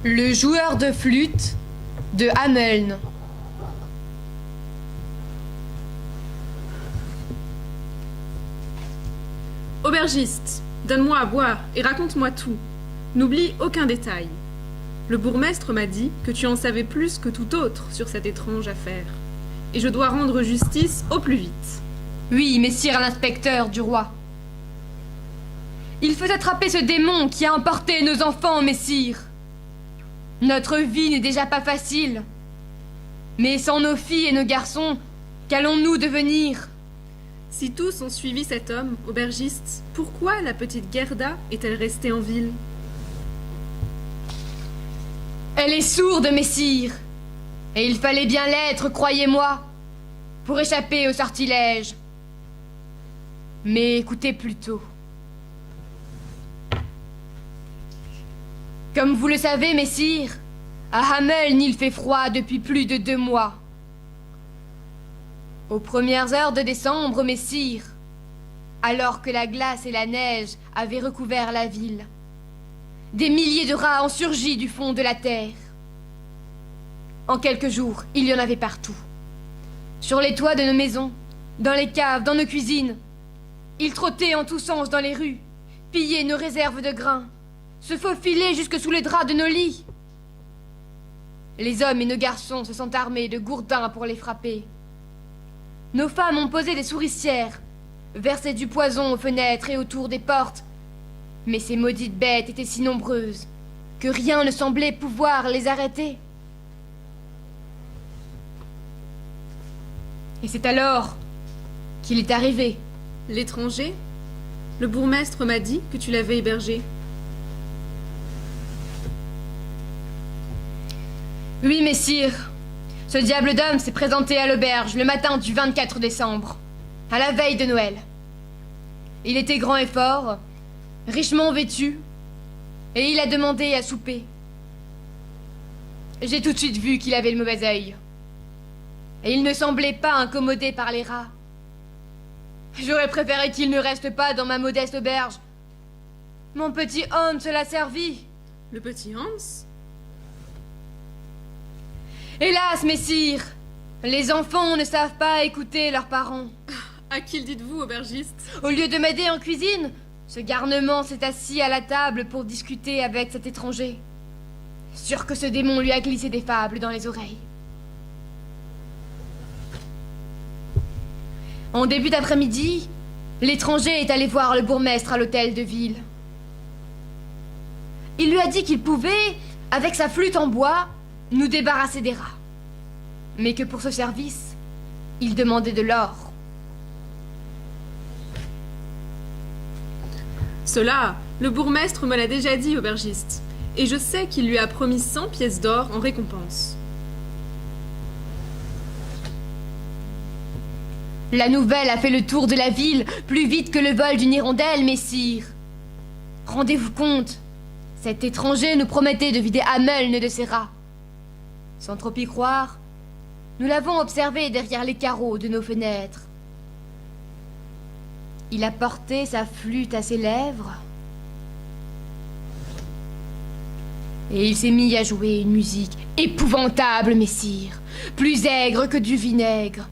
Le joueur de flûte de Hameln. Aubergiste, donne-moi à boire et raconte-moi tout. N'oublie aucun détail. Le bourgmestre m'a dit que tu en savais plus que tout autre sur cette étrange affaire. Et je dois rendre justice au plus vite. Oui, messire l'inspecteur du roi. Il faut attraper ce démon qui a emporté nos enfants, messire. Notre vie n'est déjà pas facile. Mais sans nos filles et nos garçons, qu'allons-nous devenir? Si tous ont suivi cet homme, aubergiste, pourquoi la petite Gerda est-elle restée en ville? Elle est sourde, messire. Et il fallait bien l'être, croyez-moi, pour échapper au sortilège. Mais écoutez plutôt. Comme vous le savez, messire, à Hameln il fait froid depuis plus de 2 mois. Aux premières heures de décembre, messire, alors que la glace et la neige avaient recouvert la ville, des milliers de rats ont surgi du fond de la terre. En quelques jours, il y en avait partout. Sur les toits de nos maisons, dans les caves, dans nos cuisines. Ils trottaient en tous sens dans les rues, pillaient nos réserves de grains, se faufilaient jusque sous les draps de nos lits. Les hommes et nos garçons se sont armés de gourdins pour les frapper. Nos femmes ont posé des souricières, versé du poison aux fenêtres et autour des portes. Mais ces maudites bêtes étaient si nombreuses que rien ne semblait pouvoir les arrêter. Et c'est alors qu'il est arrivé. L'étranger? Le bourgmestre m'a dit que tu l'avais hébergé. Oui, messire. Ce diable d'homme s'est présenté à l'auberge le matin du 24 décembre, à la veille de Noël. Il était grand et fort, richement vêtu, et il a demandé à souper. J'ai tout de suite vu qu'il avait le mauvais œil. Et il ne semblait pas incommodé par les rats. J'aurais préféré qu'il ne reste pas dans ma modeste auberge. Mon petit Hans l'a servi. Le petit Hans? Hélas, messire, les enfants ne savent pas écouter leurs parents. À qui le dites-vous, aubergiste? Au lieu de m'aider en cuisine, ce garnement s'est assis à la table pour discuter avec cet étranger. Sûr que ce démon lui a glissé des fables dans les oreilles. En début d'après-midi, l'étranger est allé voir le bourgmestre à l'hôtel de ville. Il lui a dit qu'il pouvait, avec sa flûte en bois, nous débarrasser des rats. Mais que pour ce service, il demandait de l'or. Cela, le bourgmestre me l'a déjà dit, aubergiste. Et je sais qu'il lui a promis 100 pièces d'or en récompense. La nouvelle a fait le tour de la ville plus vite que le vol d'une hirondelle, messire. Rendez-vous compte, cet étranger nous promettait de vider Hameln de ses rats. Sans trop y croire, nous l'avons observé derrière les carreaux de nos fenêtres. Il a porté sa flûte à ses lèvres et il s'est mis à jouer une musique épouvantable, messire, plus aigre que du vinaigre,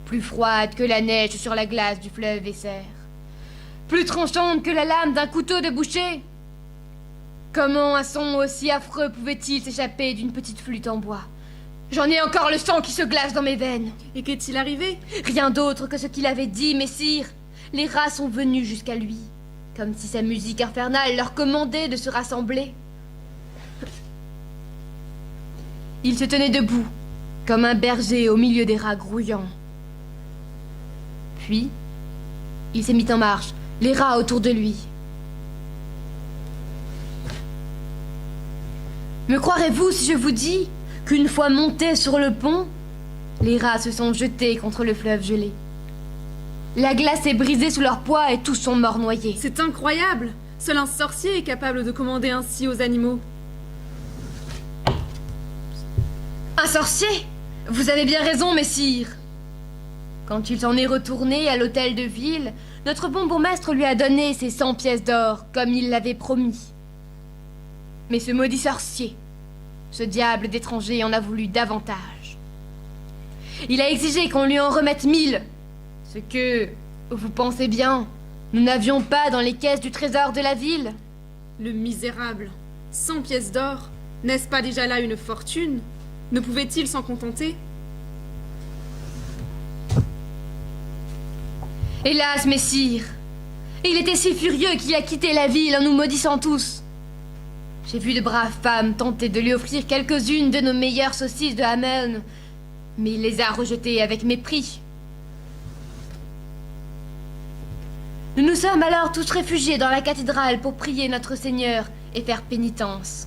plus froide que la neige sur la glace du fleuve Weser, plus tranchante que la lame d'un couteau de boucher. Comment un son aussi affreux pouvait-il s'échapper d'une petite flûte en bois? J'en ai encore le sang qui se glace dans mes veines. Et qu'est-il arrivé? Rien d'autre que ce qu'il avait dit, messire. Les rats sont venus jusqu'à lui, comme si sa musique infernale leur commandait de se rassembler. Il se tenait debout, comme un berger au milieu des rats grouillants. Puis, il s'est mis en marche, les rats autour de lui. Me croirez-vous si je vous dis qu'une fois montés sur le pont, les rats se sont jetés contre le fleuve gelé? La glace est brisée sous leur poids et tous sont morts noyés. C'est incroyable! Seul un sorcier est capable de commander ainsi aux animaux. Un sorcier? Vous avez bien raison, messire. Quand il s'en est retourné à l'hôtel de ville, notre bon bourgmestre lui a donné ses 100 pièces d'or, comme il l'avait promis. Mais ce maudit sorcier ce diable d'étranger en a voulu davantage. Il a exigé qu'on lui en remette 1000, ce que, vous pensez bien, nous n'avions pas dans les caisses du trésor de la ville. Le misérable, 100 pièces d'or, n'est-ce pas déjà là une fortune? Ne pouvait-il s'en contenter? Hélas, messire, il était si furieux qu'il a quitté la ville en nous maudissant tous. J'ai vu de braves femmes tenter de lui offrir quelques-unes de nos meilleures saucisses de Hameln, mais il les a rejetées avec mépris. Nous nous sommes alors tous réfugiés dans la cathédrale pour prier notre Seigneur et faire pénitence.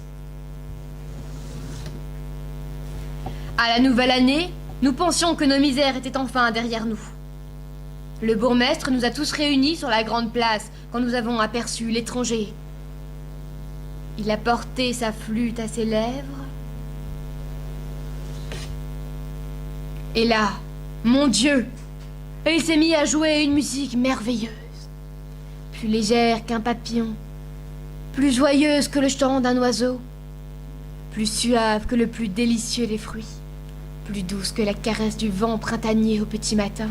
À la nouvelle année, nous pensions que nos misères étaient enfin derrière nous. Le bourgmestre nous a tous réunis sur la grande place quand nous avons aperçu l'étranger. Il a porté sa flûte à ses lèvres. Et là, mon Dieu, il s'est mis à jouer une musique merveilleuse, plus légère qu'un papillon, plus joyeuse que le chant d'un oiseau, plus suave que le plus délicieux des fruits, plus douce que la caresse du vent printanier au petit matin.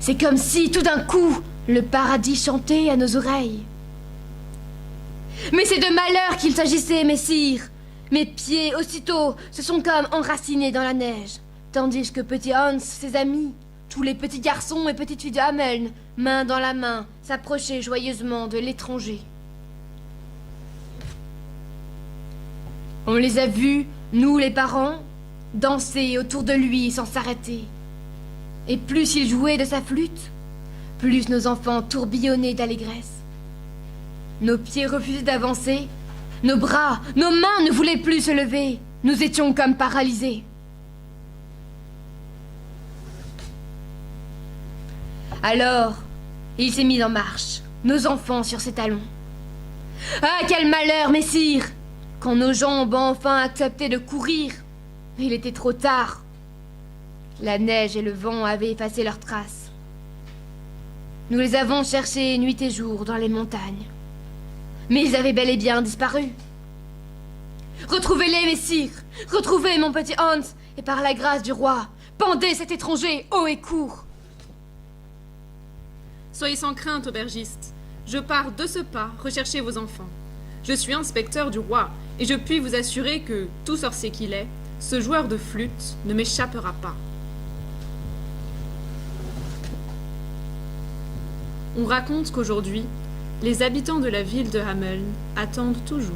C'est comme si, tout d'un coup, le paradis chantait à nos oreilles. Mais c'est de malheur qu'il s'agissait, messire. Mes pieds, aussitôt, se sont comme enracinés dans la neige, tandis que petit Hans, ses amis, tous les petits garçons et petites filles de Hameln, main dans la main, s'approchaient joyeusement de l'étranger. On les a vus, nous les parents, danser autour de lui sans s'arrêter. Et plus il jouait de sa flûte, plus nos enfants tourbillonnaient d'allégresse. Nos pieds refusaient d'avancer, nos bras, nos mains ne voulaient plus se lever. Nous étions comme paralysés. Alors, il s'est mis en marche, nos enfants sur ses talons. Ah, quel malheur, messire! Quand nos jambes ont enfin accepté de courir, il était trop tard. La neige et le vent avaient effacé leurs traces. Nous les avons cherchés nuit et jour dans les montagnes. Mais ils avaient bel et bien disparu. Retrouvez-les, messire! Retrouvez mon petit Hans, et par la grâce du roi, pendez cet étranger haut et court. Soyez sans crainte, aubergiste. Je pars de ce pas rechercher vos enfants. Je suis inspecteur du roi, et je puis vous assurer que, tout sorcier qu'il est, ce joueur de flûte ne m'échappera pas. On raconte qu'aujourd'hui, les habitants de la ville de Hameln attendent toujours